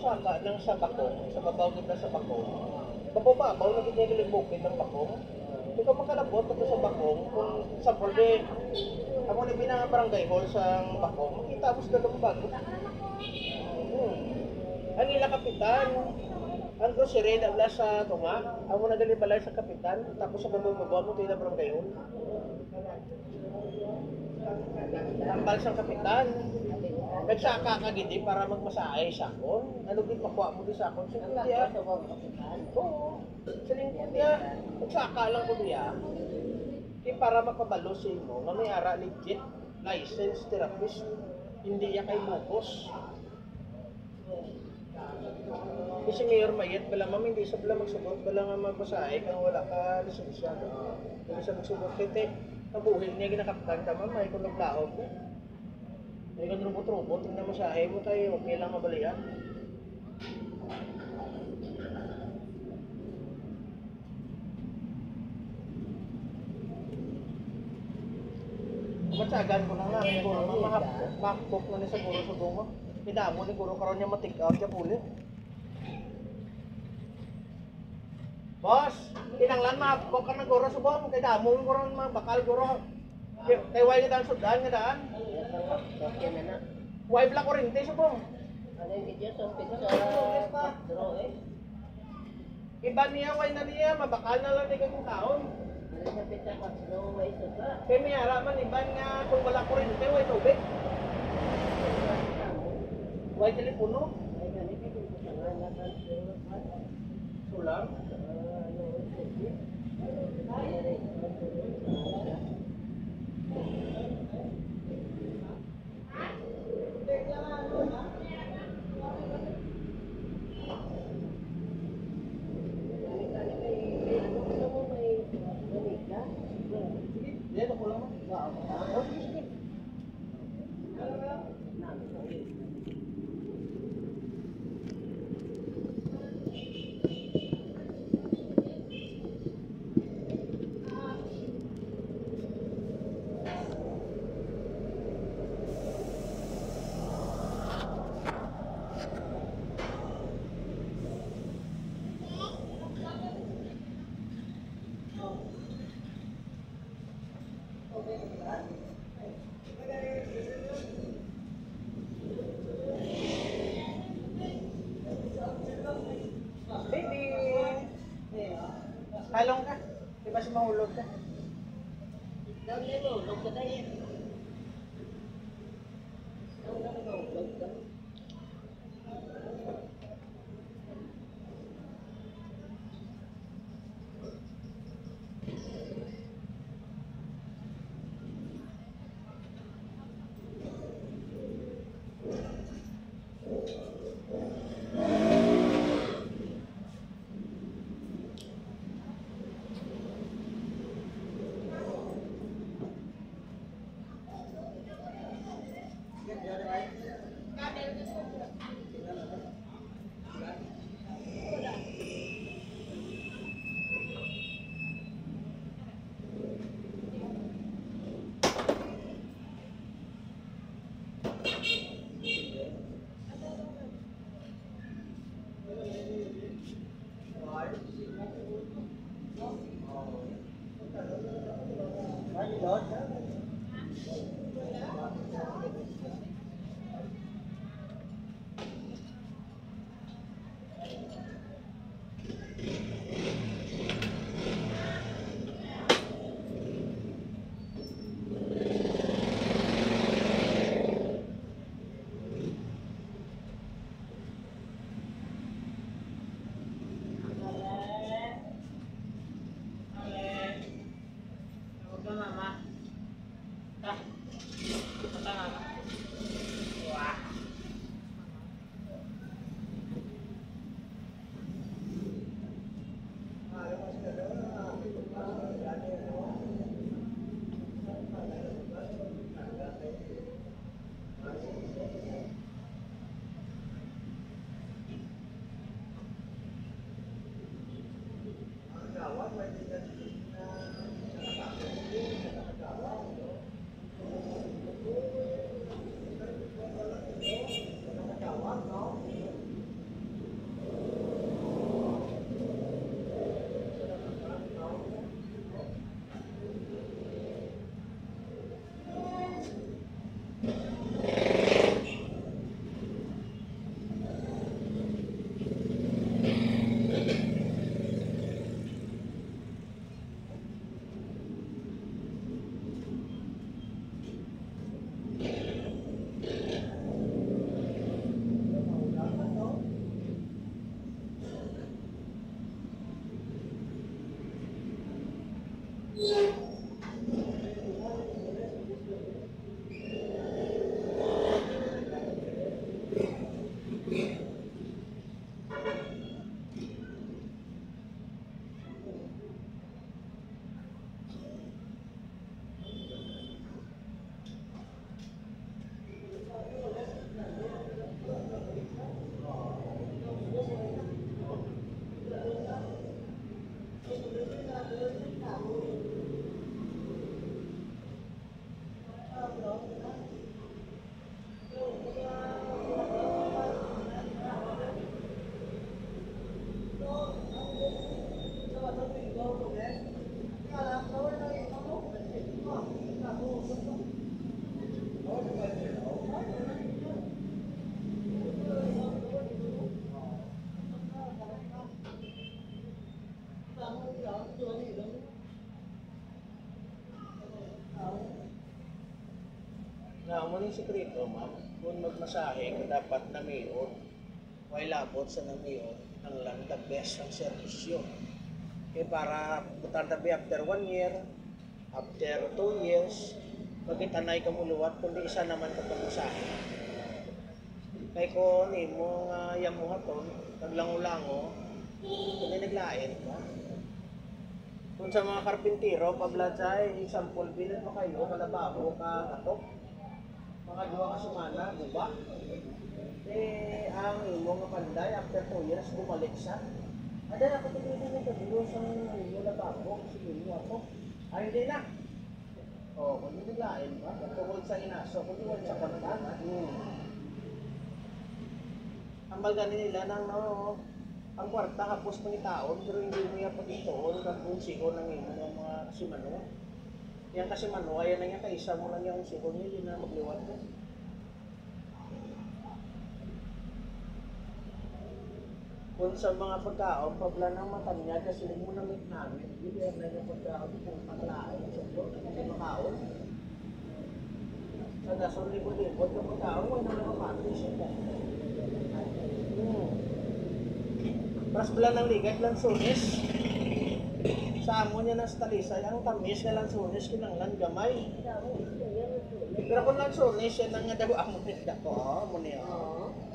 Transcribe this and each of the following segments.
saka ng sa bakong, sa babaw kita sa bakong. Babaw na kita yung bukid ng bakong. Kung ka makalabot ito sa bakong, kung sa pwede, ako na binangabarangay hall sa bakong, makita mo sa dalumbag. Ang ila kapitan, ang grocery na sa tunga, ako na gali balay sa kapitan, tapos sa babaw mo tila barangay hall. Tambal sa kapitan. Nagsaka ka gidi para magmasahe sa akon. Ano gid makuha mo di sa akon? Sa India. Oo. Sa India. Nagsaka lang ko diya. Kaya para makabalusin mo, nga may ara legit license therapist. Hindi ya kay bukos. Kasi mayor mayet, bala ma'am, hindi sa bala magsugot, bala nga magmasahe kung wala ka lisensya. Hindi sa magsugot, kaya kabuhin niya ginakapitan ka, ma'am, may kung naglaog. May kung robot-robot, tingnan mo sa mo tayo, okay lang mabalian. Matsagan ko na nga, siguro, mahapok na niya siguro sa bunga. Pinamo ni guro karon niya matik out siya puli. Boss, kinanglan mahapok ka na guro sa bunga, kay damo ni guro bakal guro. Kay way nga daan sudan nga daan. Okay na na. Way bla kurente sa bunga. Ano yung video sa pizza? Draw eh. Iba niya, way na niya, mabakal na lang ni kang taon. Ano sa pizza pa? Draw way sa ba? Kaya may haraman, iban nga kung wala kurente, way tubig. Way telepono. Ay, ganit yung kusangan na kan. Sulam. Dia tak pulang mah. Oh, sige. Baby. Halong ka. Di ba si mahulog ka? Daw niya mo, log ka tayo. Daw na mo, log ka. ang sikreto, ma'am. Kung magmasahe, kung dapat na mayon, may labot sa namiyon, ang lang the best ang servisyo. Kaya para butantabi after 1 year, after 2 years, magitanay ka muluwat, kundi isa naman ka pagmasahe. Kaya kung mo nga yamuhaton, naglango-lango, kundi naglain ka. Kung sa mga karpintero, pabladsay, example, bilid mo kayo, kalababo, katok, mga 2 ka semana, diba? Eh, ang imo nga panday, after 2 years, bumalik siya. Ada na katulad ng kabilo sa imo lababo, sige mo ako. Ay, hindi na. O, kung hindi naglain ba? Tungkol sa inaso, kung hindi sa kanta. Ang bagan nila ng ang kwarta kapos ng taon, pero hindi mo yan pagkitoon kung sigo ng imo ng mga kasimano. Yan kasimano, ayan na yan, kaisa mo lang yung sigo niya, hindi na magliwat ko. Kung sa mga pagkaon, pabla ng mata niya, kasi hindi mo namit namin, hindi na yung pagkaon kung paglain sa ito, hindi makaon. Sa gasol libod-libod, yung pagkaon, wala na mapatay siya. Pras bala ng ligay, lansunis. Sa amo niya ng stalisay, ang tamis na lansunis, kinanglan gamay. Pero kung lansunis, yan ang daw amo niya ko, amo niya.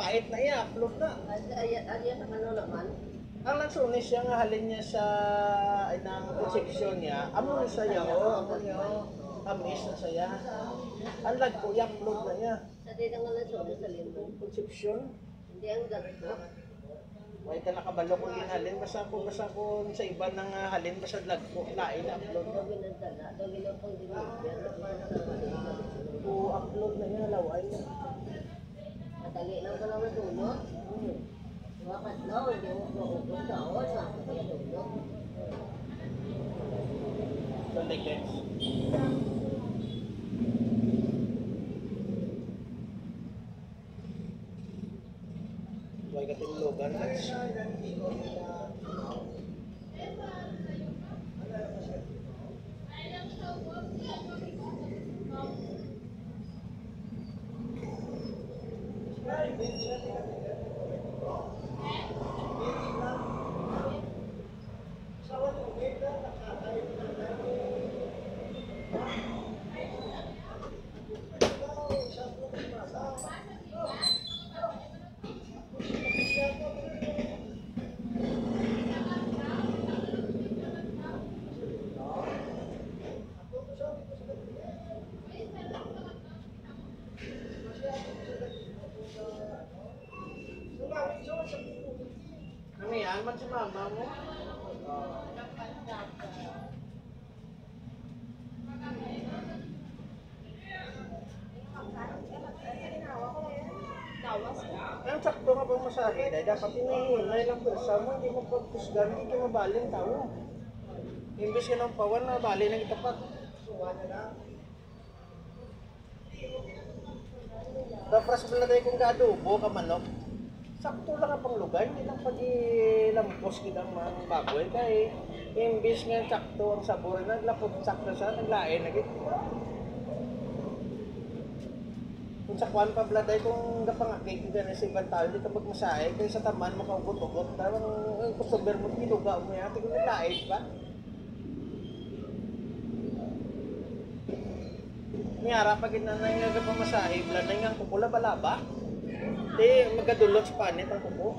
Pait na iya, upload na. Ayan ang ano naman. Ang lansunis siya nga halin niya sa inang conception niya, amo ni saya, amo niya, tamis na saya. Ang lag ko, i-upload na niya. Sa din ang lansunis sa limbo. Conception. Hindi ang dagpo. May ka nakabalo kung halin, basta ko sa iba ng halin, basta lag ko, lain upload na. Daw ginadala, daw ginapang deliver. Upload na niya, laway na. Madali lang ka lang natulog. Wakat lang, hindi mo maupos taon. Kaya tulog. So, like this. Huwag ka tinulogan. Ano yan? Ba't si mama mo? Ang sakto nga bang masahe? Dahil dapat hinahinay lang pulsa mo, hindi mo pagpusgan, hindi ka mabaling tao. Imbis ka ng pawan na bali ng itapat. Tapos pala tayo kung gaadobo ka manok. Sakto lang ang panglugay, hindi lang pag-ilampos kitang mga baboy. Kaya imbis nga sakto ang sabor, naglapot sakto siya, naglain na gito. Kung sa kwan pa bladay kung gapangakik ka na sa ibang tao, hindi ka magmasahe, kaya sa taman makaugot-ugot, parang customer mo, kinuga mo yan, kung naglain ba? Niyara pag inanay nga gapamasahe, bladay nga kukula balaba, di magadulot sa panit ang kuko.